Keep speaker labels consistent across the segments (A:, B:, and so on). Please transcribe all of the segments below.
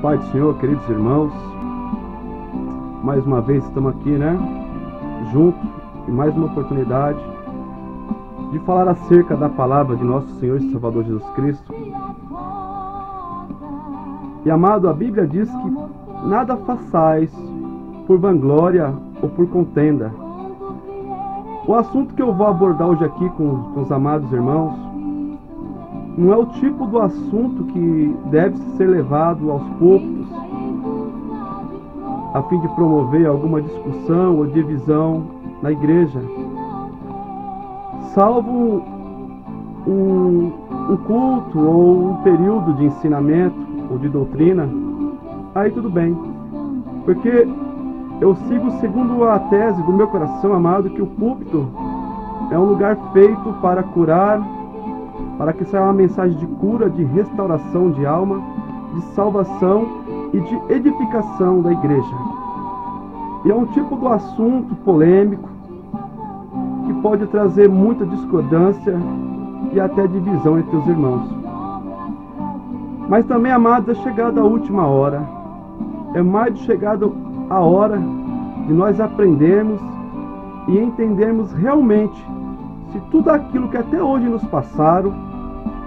A: Pai do Senhor, queridos irmãos, mais uma vez estamos aqui, junto, e mais uma oportunidade de falar acerca da palavra de nosso Senhor e Salvador Jesus Cristo. E amado, a Bíblia diz que nada façais por vanglória ou por contenda. O assunto que eu vou abordar hoje aqui com os amados irmãos não é o tipo do assunto que deve ser levado aos poucos a fim de promover alguma discussão ou divisão na igreja. Salvo um culto ou um período de ensinamento ou de doutrina, aí tudo bem. Porque eu sigo segundo a tese do meu coração, amado, que o púlpito é um lugar feito para curar, para que saia uma mensagem de cura, de restauração de alma, de salvação e de edificação da igreja. E é um tipo do assunto polêmico que pode trazer muita discordância e até divisão entre os irmãos. Mas também, amados, é chegada a última hora. É mais de chegada a hora de nós aprendermos e entendermos realmente se tudo aquilo que até hoje nos passaram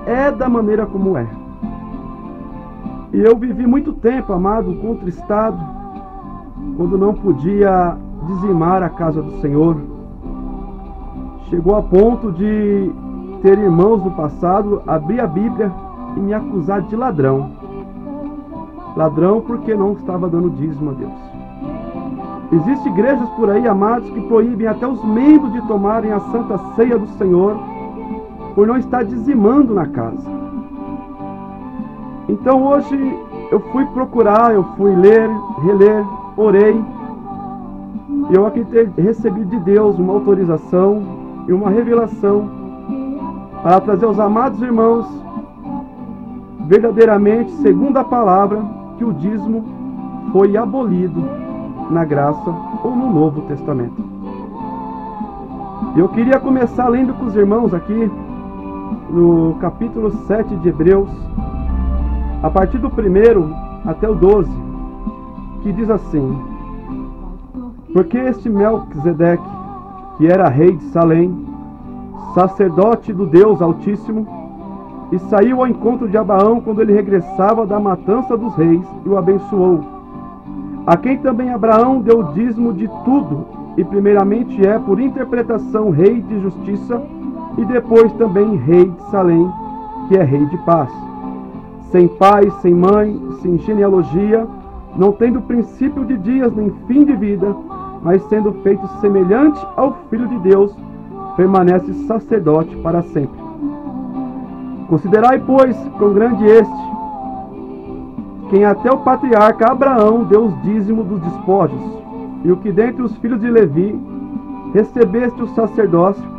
A: é da maneira como é. E eu vivi muito tempo, amado, contristado, quando não podia dizimar a casa do Senhor. Chegou a ponto de ter irmãos no passado abrir a Bíblia e me acusar de ladrão. Ladrão porque não estava dando dízimo a Deus. Existem igrejas por aí, amados, que proíbem até os membros de tomarem a Santa Ceia do Senhor por não estar dizimando na casa. Então hoje eu fui procurar, eu fui ler, reler, orei, e eu aqui recebi de Deus uma autorização e uma revelação para trazer aos amados irmãos, verdadeiramente, segundo a palavra, que o dízimo foi abolido na graça ou no Novo Testamento. Eu queria começar lendo com os irmãos aqui no capítulo 7 de Hebreus, a partir do 1º até o 12, que diz assim: porque este Melquisedeque, que era rei de Salém, sacerdote do Deus Altíssimo, e saiu ao encontro de Abraão quando ele regressava da matança dos reis, e o abençoou, a quem também Abraão deu o dízimo de tudo, e primeiramente é, por interpretação, rei de justiça, e depois também rei de Salém, que é rei de paz, sem pai, sem mãe, sem genealogia, não tendo princípio de dias nem fim de vida, mas sendo feito semelhante ao Filho de Deus, permanece sacerdote para sempre. Considerai, pois, quão grande este, quem até o patriarca Abraão deu os dízimos dos despojos, e o que dentre os filhos de Levi recebeste o sacerdócio,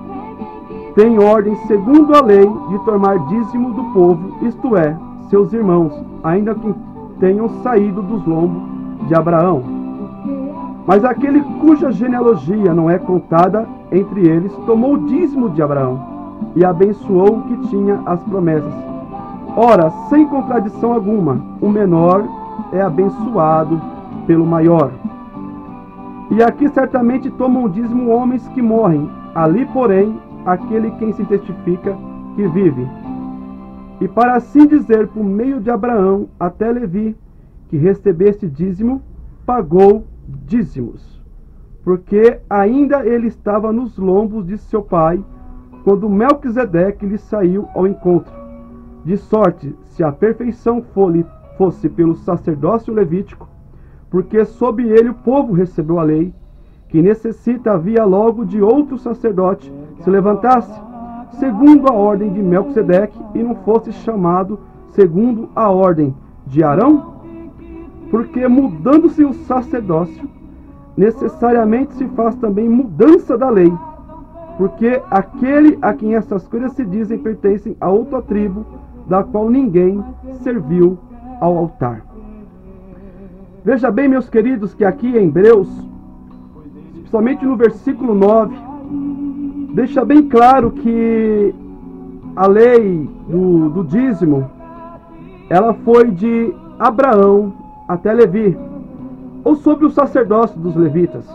A: tem ordem segundo a lei de tomar dízimo do povo, isto é, seus irmãos, ainda que tenham saído dos lombos de Abraão. Mas aquele cuja genealogia não é contada entre eles, tomou o dízimo de Abraão, e abençoou o que tinha as promessas. Ora, sem contradição alguma, o menor é abençoado pelo maior. E aqui certamente tomam o dízimo homens que morrem, ali, porém, aquele quem se testifica que vive. E para assim dizer, por meio de Abraão até Levi, que recebesse dízimo, pagou dízimos, porque ainda ele estava nos lombos de seu pai, quando Melquisedeque lhe saiu ao encontro. De sorte, se a perfeição fosse pelo sacerdócio levítico, porque sob ele o povo recebeu a lei, que necessita havia logo de outro sacerdote se levantasse, segundo a ordem de Melquisedeque, e não fosse chamado segundo a ordem de Arão? Porque mudando-se o sacerdócio, necessariamente se faz também mudança da lei, porque aquele a quem essas coisas se dizem pertencem a outra tribo, da qual ninguém serviu ao altar. Veja bem, meus queridos, que aqui em Hebreus, principalmente no versículo 9, deixa bem claro que a lei do dízimo, ela foi de Abraão até Levi, ou sobre o sacerdócio dos levitas.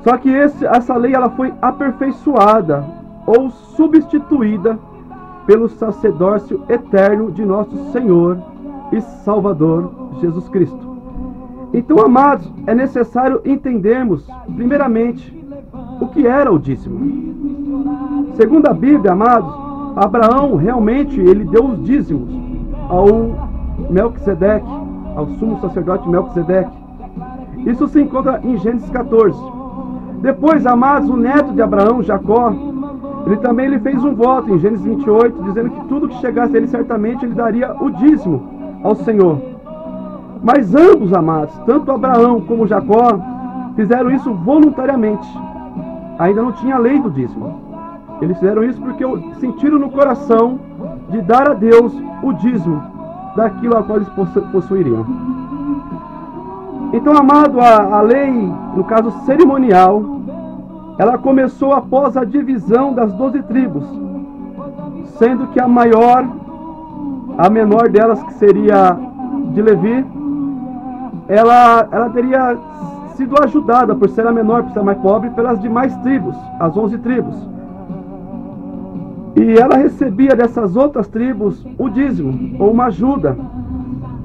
A: Só que essa lei ela foi aperfeiçoada ou substituída pelo sacerdócio eterno de nosso Senhor e Salvador Jesus Cristo. Então, amados, é necessário entendermos, primeiramente, o que era o dízimo. Segundo a Bíblia, amados, Abraão realmente ele deu os dízimos ao Melquisedeque, ao sumo sacerdote Melquisedeque. Isso se encontra em Gênesis 14. Depois, amados, o neto de Abraão, Jacó, ele fez um voto em Gênesis 28, dizendo que tudo que chegasse a ele, certamente ele daria o dízimo ao Senhor. Mas ambos, amados, tanto Abraão como Jacó, fizeram isso voluntariamente. Ainda não tinha a lei do dízimo. Eles fizeram isso porque sentiram no coração de dar a Deus o dízimo daquilo a qual eles possuiriam. Então, amado, a lei, no caso cerimonial, ela começou após a divisão das 12 tribos, sendo que a menor delas, que seria de Levi, ela teria sido ajudada, por ser a menor, por ser a mais pobre, pelas demais tribos, as 11 tribos. E ela recebia dessas outras tribos o dízimo, ou uma ajuda,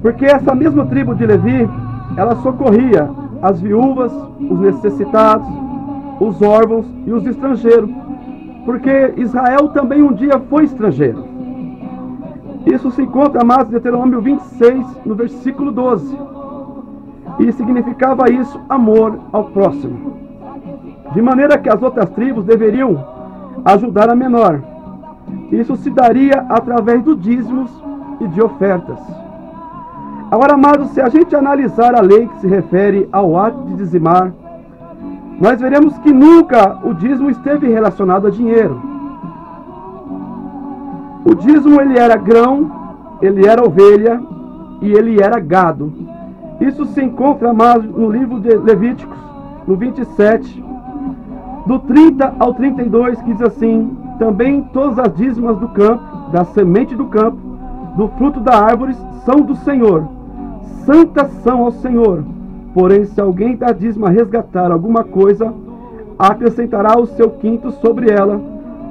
A: porque essa mesma tribo de Levi, ela socorria as viúvas, os necessitados, os órfãos e os estrangeiros, porque Israel também um dia foi estrangeiro. Isso se encontra, amados, em Deuteronômio 26, no versículo 12. E significava isso amor ao próximo. De maneira que as outras tribos deveriam ajudar a menor. Isso se daria através dos dízimos e de ofertas. Agora, amados, se a gente analisar a lei que se refere ao ato de dizimar, nós veremos que nunca o dízimo esteve relacionado a dinheiro. O dízimo ele era grão, ele era ovelha e ele era gado. Isso se encontra, amados, no livro de Levíticos, no 27, do 30 ao 32, que diz assim: também todas as dízimas do campo, da semente do campo, do fruto da árvore, são do Senhor. Santas são ao Senhor. Porém, se alguém da dízima resgatar alguma coisa, acrescentará o seu quinto sobre ela,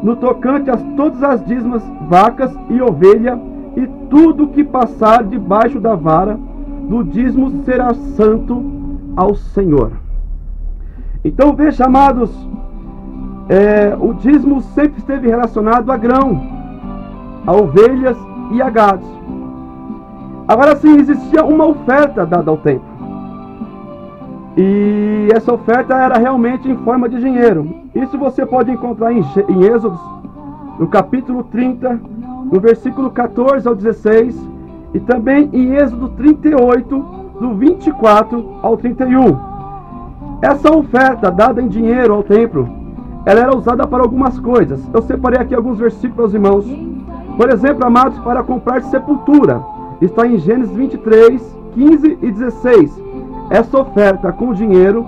A: no tocante a todas as dízimas, vacas e ovelha, e tudo que passar debaixo da vara do dízimo será santo ao Senhor. Então, veja, amados, o dízimo sempre esteve relacionado a grão, a ovelhas e a gados. Agora sim, existia uma oferta dada ao templo. E essa oferta era realmente em forma de dinheiro. Isso você pode encontrar em Êxodo, no capítulo 30, no versículo 14 ao 16, e também em Êxodo 38, do 24 ao 31. Essa oferta dada em dinheiro ao templo, ela era usada para algumas coisas. Eu separei aqui alguns versículos, irmãos. Por exemplo, amados, para comprar sepultura. Está em Gênesis 23, 15 e 16. Essa oferta com dinheiro,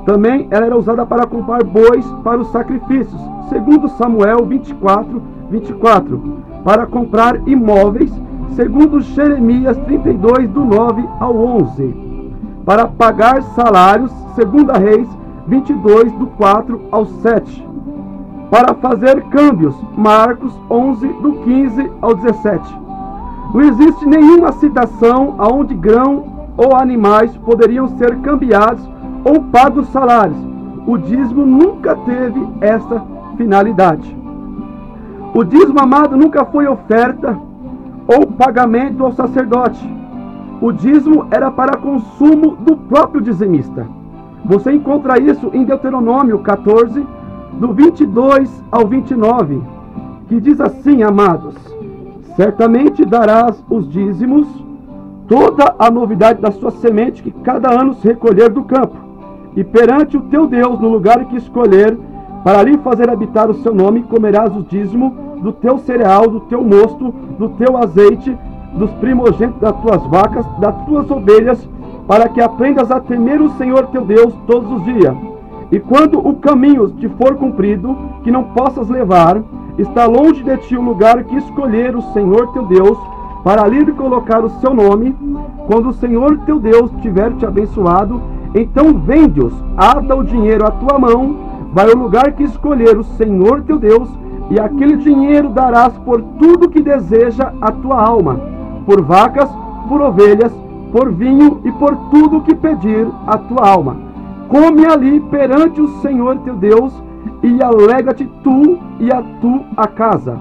A: também ela era usada para comprar bois para os sacrifícios. Segundo Samuel 24, 24. Para comprar imóveis, segundo Jeremias 32, do 9 ao 11. Para pagar salários, segundo Reis 22, do 4 ao 7. Para fazer câmbios, Marcos 11, do 15 ao 17. Não existe nenhuma citação aonde grão ou animais poderiam ser cambiados ou pagos salários. O dízimo nunca teve essa finalidade. O dízimo, amado, nunca foi oferta ou pagamento ao sacerdote. O dízimo era para consumo do próprio dizimista. Você encontra isso em Deuteronômio 14, do 22 ao 29, que diz assim, amados: certamente darás os dízimos, toda a novidade da sua semente que cada ano se recolher do campo, e perante o teu Deus, no lugar que escolher, para ali fazer habitar o seu nome, comerás o dízimo do teu cereal, do teu mosto, do teu azeite, dos primogênitos das tuas vacas, das tuas ovelhas, para que aprendas a temer o Senhor teu Deus todos os dias. E quando o caminho te for cumprido, que não possas levar, está longe de ti o lugar que escolher o Senhor teu Deus, para ali colocar o seu nome. Quando o Senhor teu Deus tiver te abençoado, então vende-os, ata o dinheiro à tua mão, vai ao lugar que escolher o Senhor teu Deus, e aquele dinheiro darás por tudo que deseja a tua alma, por vacas, por ovelhas, por vinho e por tudo que pedir a tua alma. Come ali perante o Senhor teu Deus, e alegra-te tu e a casa.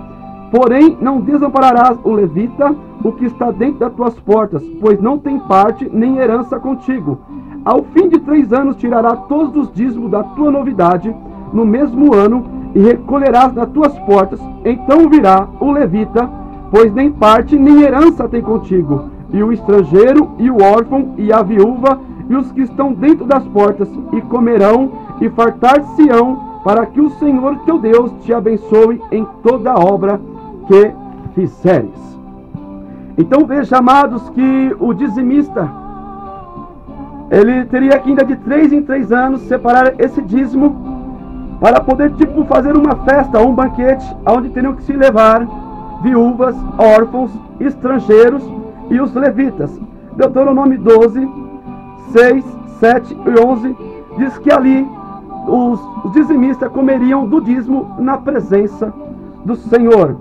A: Porém, não desampararás o levita, o que está dentro das tuas portas, pois não tem parte nem herança contigo. Ao fim de 3 anos tirará todos os dízimos da tua novidade, no mesmo ano, e recolherás nas tuas portas. Então virá o levita, pois nem parte nem herança tem contigo, e o estrangeiro, e o órfão, e a viúva, e os que estão dentro das portas, e comerão, e fartar-se-ão, para que o Senhor teu Deus te abençoe em toda a obra que fizeres. Então veja, amados, que o dizimista, ele teria que ainda de 3 em 3 anos separar esse dízimo, para poder fazer uma festa ou um banquete, onde teriam que se levar viúvas, órfãos, estrangeiros e os levitas. Deuteronômio 12, 6, 7 e 11 diz que ali os dizimistas comeriam do dízimo na presença do Senhor,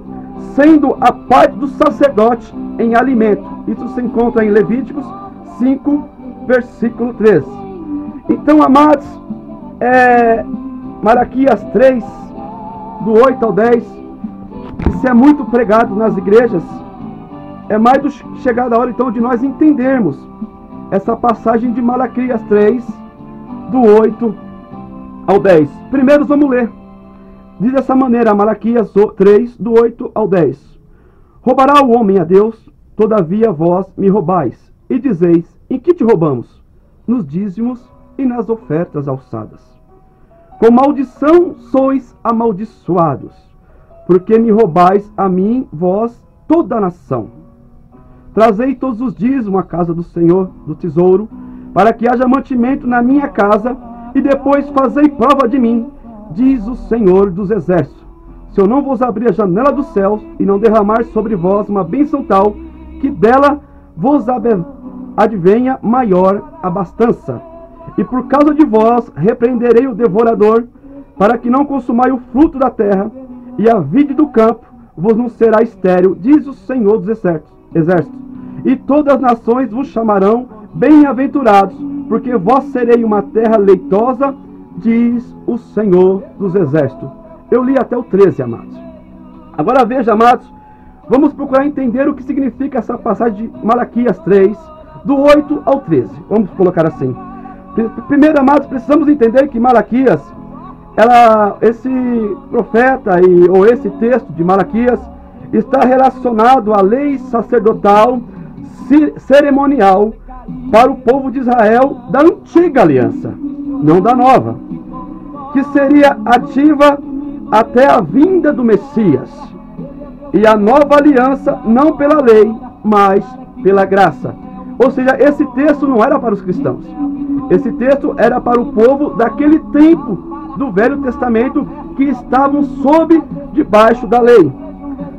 A: sendo a parte do sacerdote em alimento. Isso se encontra em Levíticos 5, versículo 13. Então, amados, Malaquias 3, do 8 ao 10, isso é muito pregado nas igrejas. É mais do chegada a hora, então, de nós entendermos essa passagem de Malaquias 3, do 8 ao 10. Primeiro vamos ler. Diz dessa maneira, Malaquias 3, do 8 ao 10. Roubará o homem a Deus, todavia vós me roubais, e dizeis, em que te roubamos? Nos dízimos e nas ofertas alçadas. Com maldição sois amaldiçoados, porque me roubais a mim, vós, toda a nação. Trazei todos os dízimos à casa do Senhor do tesouro, para que haja mantimento na minha casa, e depois fazei prova de mim, diz o Senhor dos exércitos, se eu não vos abrir a janela dos céus, e não derramar sobre vós uma bênção tal, que dela vos advenha maior abastança. E por causa de vós repreenderei o devorador, para que não consumai o fruto da terra, e a vide do campo vos não será estéril, diz o Senhor dos exércitos. E todas as nações vos chamarão bem-aventurados, porque vós serei uma terra leitosa, diz o Senhor dos exércitos. Eu li até o 13, amados. Agora veja, amados, vamos procurar entender o que significa essa passagem de Malaquias 3, do 8 ao 13. Vamos colocar assim. Primeiro, amados, precisamos entender que Malaquias, esse profeta ou esse texto de Malaquias está relacionado à lei sacerdotal cerimonial para o povo de Israel da antiga aliança, não da nova, que seria ativa até a vinda do Messias, e a nova aliança não pela lei, mas pela graça. Ou seja, esse texto não era para os cristãos, esse texto era para o povo daquele tempo do Velho Testamento, que estavam debaixo da lei.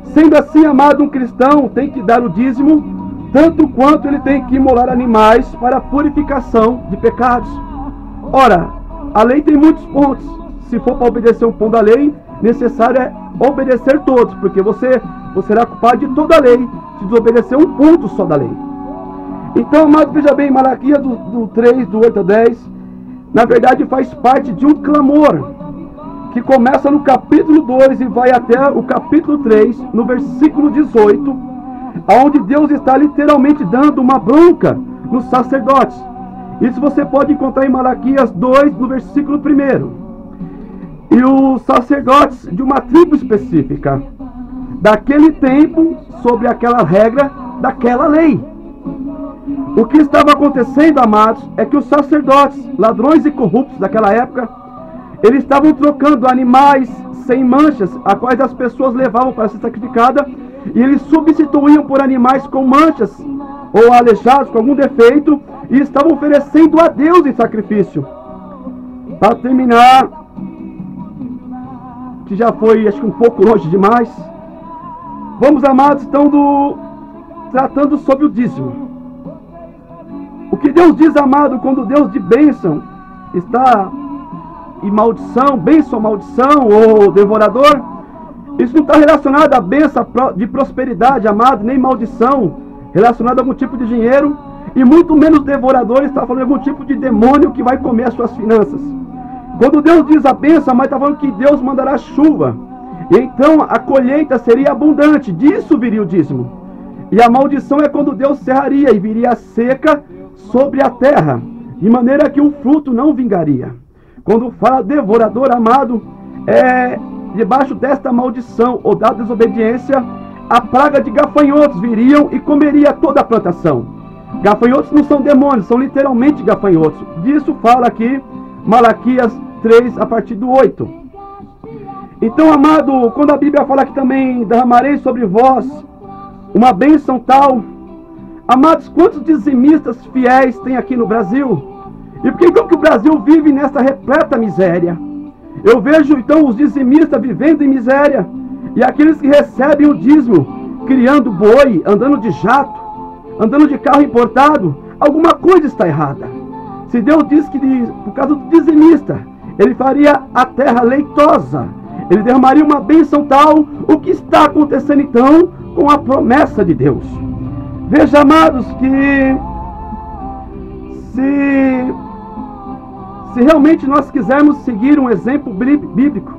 A: Sendo assim, amado, um cristão tem que dar o dízimo, tanto quanto ele tem que imolar animais para a purificação de pecados. Ora, a lei tem muitos pontos. Se for para obedecer um ponto da lei, necessário é obedecer todos, porque você será culpado de toda a lei se desobedecer um ponto só da lei. Então, amado, veja bem, Malaquias do 3, do 8 ao 10, na verdade faz parte de um clamor, que começa no capítulo 2 e vai até o capítulo 3, no versículo 18, onde Deus está literalmente dando uma bronca nos sacerdotes. Isso você pode encontrar em Malaquias 2, no versículo 1. E os sacerdotes de uma tribo específica, daquele tempo, sobre aquela regra, daquela lei. O que estava acontecendo, amados, é que os sacerdotes, ladrões e corruptos daquela época, eles estavam trocando animais sem manchas, a quais as pessoas levavam para ser sacrificada, e eles substituíam por animais com manchas, ou aleijados, com algum defeito, e estavam oferecendo a Deus em sacrifício. Para terminar, que já foi, acho que um pouco longe demais, vamos, amados, então, tratando sobre o dízimo. O que Deus diz, amado, quando Deus de bênção está em maldição, bênção, maldição ou devorador, isso não está relacionado à bênção de prosperidade, amado, nem maldição relacionada a algum tipo de dinheiro, e muito menos devorador, está falando de algum tipo de demônio que vai comer as suas finanças. Quando Deus diz a bênção, mas está falando que Deus mandará chuva, e então a colheita seria abundante, disso viria o dízimo. E a maldição é quando Deus cerraria e viria a seca sobre a terra, de maneira que o fruto não vingaria. Quando fala devorador, amado, debaixo desta maldição ou da desobediência, a praga de gafanhotos viriam e comeria toda a plantação. Gafanhotos não são demônios, são literalmente gafanhotos. Disso fala aqui Malaquias 3, a partir do 8. Então, amado, quando a Bíblia fala que também derramarei sobre vós uma bênção tal, amados, quantos dizimistas fiéis tem aqui no Brasil? E por que então que o Brasil vive nessa repleta miséria? Eu vejo então os dizimistas vivendo em miséria, e aqueles que recebem o dízimo, criando boi, andando de jato, andando de carro importado, alguma coisa está errada. Se Deus diz que por causa do dizimista, Ele faria a terra leitosa, Ele derramaria uma bênção tal, o que está acontecendo então com a promessa de Deus? Veja, amados, que se realmente nós quisermos seguir um exemplo bíblico,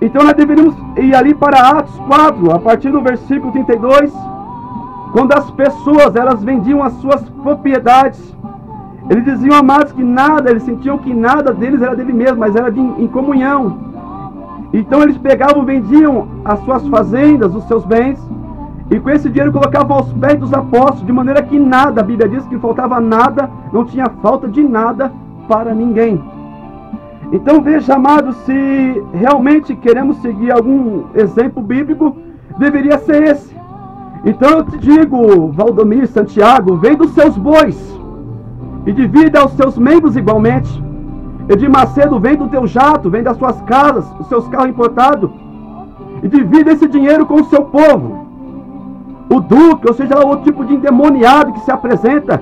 A: então nós deveríamos ir ali para Atos 4, a partir do versículo 32, quando as pessoas, elas vendiam as suas propriedades. Eles diziam, amados, que nada, eles sentiam que nada deles era dele mesmo, mas era em comunhão. Então eles pegavam, vendiam as suas fazendas, os seus bens, e com esse dinheiro colocavam aos pés dos apóstolos, de maneira que nada, a Bíblia diz que faltava nada, não tinha falta de nada para ninguém. Então veja, amados, se realmente queremos seguir algum exemplo bíblico, deveria ser esse. Então eu te digo, Valdomir, Santiago, vem dos seus bois e divida aos seus membros igualmente. Edir Macedo, vem do teu jato, vem das suas casas, dos seus carros importados, e divida esse dinheiro com o seu povo. O Duque, ou seja, outro tipo de endemoniado que se apresenta,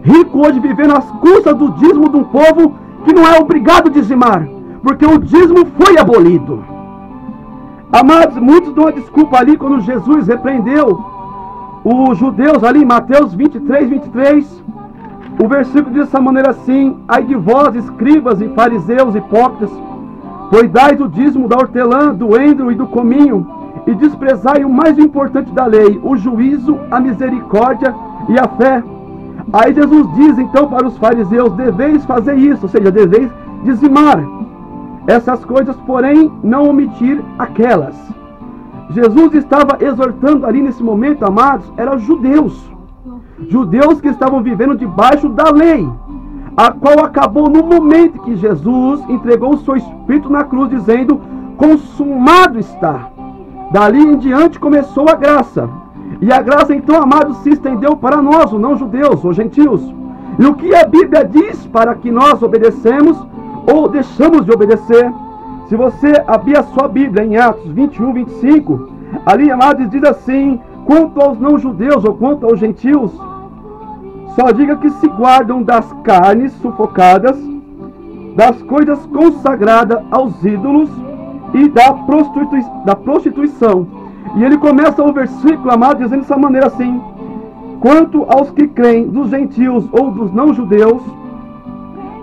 A: rico hoje vivendo às custas do dízimo de um povo que não é obrigado a dizimar, porque o dízimo foi abolido. Amados, muitos dão a desculpa ali quando Jesus repreendeu os judeus ali, Mateus 23, 23, o versículo diz dessa maneira assim: ai de vós, escribas e fariseus hipócritas, pois dais o dízimo da hortelã, do endro e do cominho, e desprezai o mais importante da lei, o juízo, a misericórdia e a fé. Aí Jesus diz então para os fariseus: deveis fazer isso, ou seja, deveis dizimar essas coisas, porém não omitir aquelas. Jesus estava exortando ali nesse momento, amados, eram judeus que estavam vivendo debaixo da lei, a qual acabou no momento que Jesus entregou o seu Espírito na cruz, dizendo: consumado está. Dali em diante começou a graça, e a graça então, amados, se estendeu para nós, os não-judeus, os gentios. E o que a Bíblia diz para que nós obedecemos ou deixamos de obedecer? Se você abrir a sua Bíblia em Atos 21, 25, ali, amados, diz assim: quanto aos não-judeus ou quanto aos gentios, só diga que se guardam das carnes sufocadas, das coisas consagradas aos ídolos e da prostituição. E ele começa o versículo, amado, dizendo dessa maneira assim: quanto aos que creem, dos gentios ou dos não-judeus,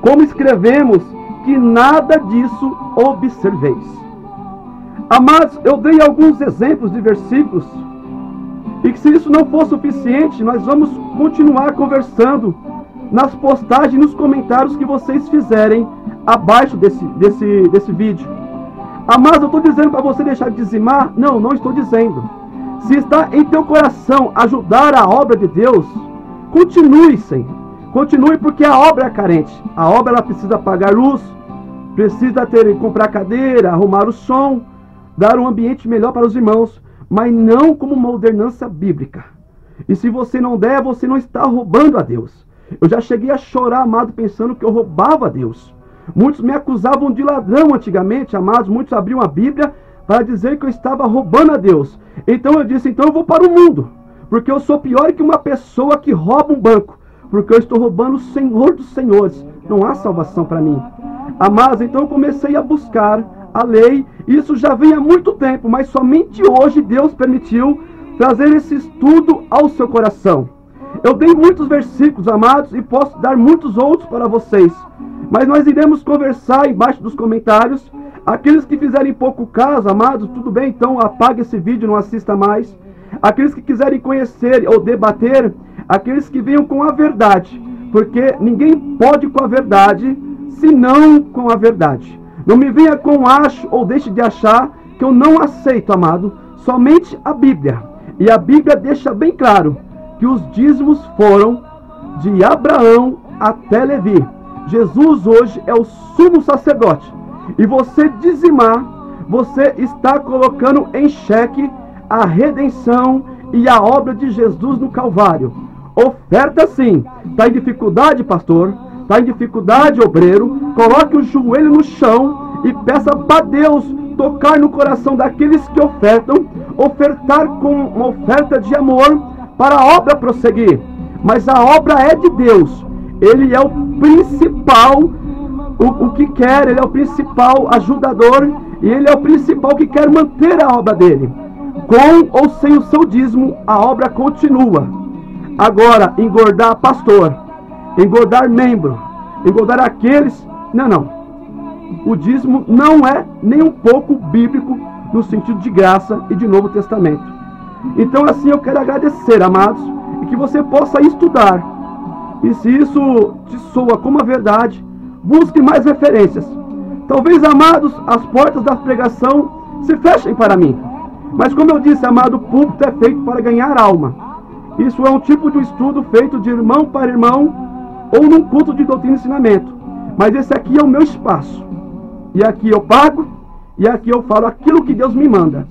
A: como escrevemos, que nada disso observeis. Amados, eu dei alguns exemplos de versículos, e que se isso não for suficiente, nós vamos continuar conversando nas postagens e nos comentários que vocês fizerem abaixo desse vídeo. Amados, eu estou dizendo para você deixar de dizimar? Não, não estou dizendo. Se está em teu coração ajudar a obra de Deus, continue, Senhor. Continue, porque a obra é carente. A obra, ela precisa pagar luz, precisa comprar cadeira, arrumar o som, dar um ambiente melhor para os irmãos, mas não como uma ordenança bíblica. E se você não der, você não está roubando a Deus. Eu já cheguei a chorar, amado, pensando que eu roubava a Deus. Muitos me acusavam de ladrão antigamente, amados. Muitos abriam a Bíblia para dizer que eu estava roubando a Deus. Então eu disse: então eu vou para o mundo. porque eu sou pior que uma pessoa que rouba um banco, porque eu estou roubando o Senhor dos Senhores. Não há salvação para mim. Amados, então eu comecei a buscar a lei. Isso já vem há muito tempo, mas somente hoje Deus permitiu trazer esse estudo ao seu coração. Eu dei muitos versículos, amados, e posso dar muitos outros para vocês, mas nós iremos conversar embaixo dos comentários. Aqueles que fizerem pouco caso, amados, tudo bem, então apague esse vídeo, não assista mais. Aqueles que quiserem conhecer ou debater, aqueles que venham com a verdade, porque ninguém pode com a verdade, senão com a verdade. Não me venha com acho ou deixe de achar, que eu não aceito, amado, somente a Bíblia. E a Bíblia deixa bem claro que os dízimos foram de Abraão até Levi. Jesus hoje é o sumo sacerdote. E você dizimar, você está colocando em xeque a redenção e a obra de Jesus no Calvário. Oferta sim. Está em dificuldade, pastor? Está em dificuldade, obreiro? Coloque o joelho no chão e peça para Deus tocar no coração daqueles que ofertam, ofertar com uma oferta de amor para a obra prosseguir. Mas a obra é de Deus. Ele é o principal, o que quer, ele é o principal ajudador, e ele é o principal que quer manter a obra dele. Com ou sem o seu dízimo, a obra continua. Agora, engordar pastor, engordar membro, engordar aqueles... Não. O dízimo não é nem um pouco bíblico no sentido de graça e de Novo Testamento. Então assim eu quero agradecer, amados, e que você possa estudar. E se isso te soa como a verdade, busque mais referências. Talvez, amados, as portas da pregação se fechem para mim. Mas como eu disse, amado, o púlpito é feito para ganhar alma. Isso é um tipo de estudo feito de irmão para irmão ou num culto de doutrina e ensinamento. Mas esse aqui é o meu espaço. E aqui eu pago, e aqui eu falo aquilo que Deus me manda.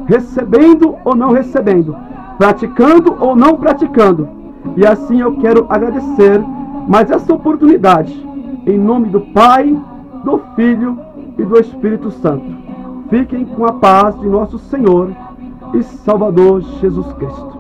A: Recebendo ou não recebendo. Praticando ou não praticando. E assim eu quero agradecer mais essa oportunidade. Em nome do Pai, do Filho e do Espírito Santo. Fiquem com a paz de nosso Senhor e Salvador Jesus Cristo.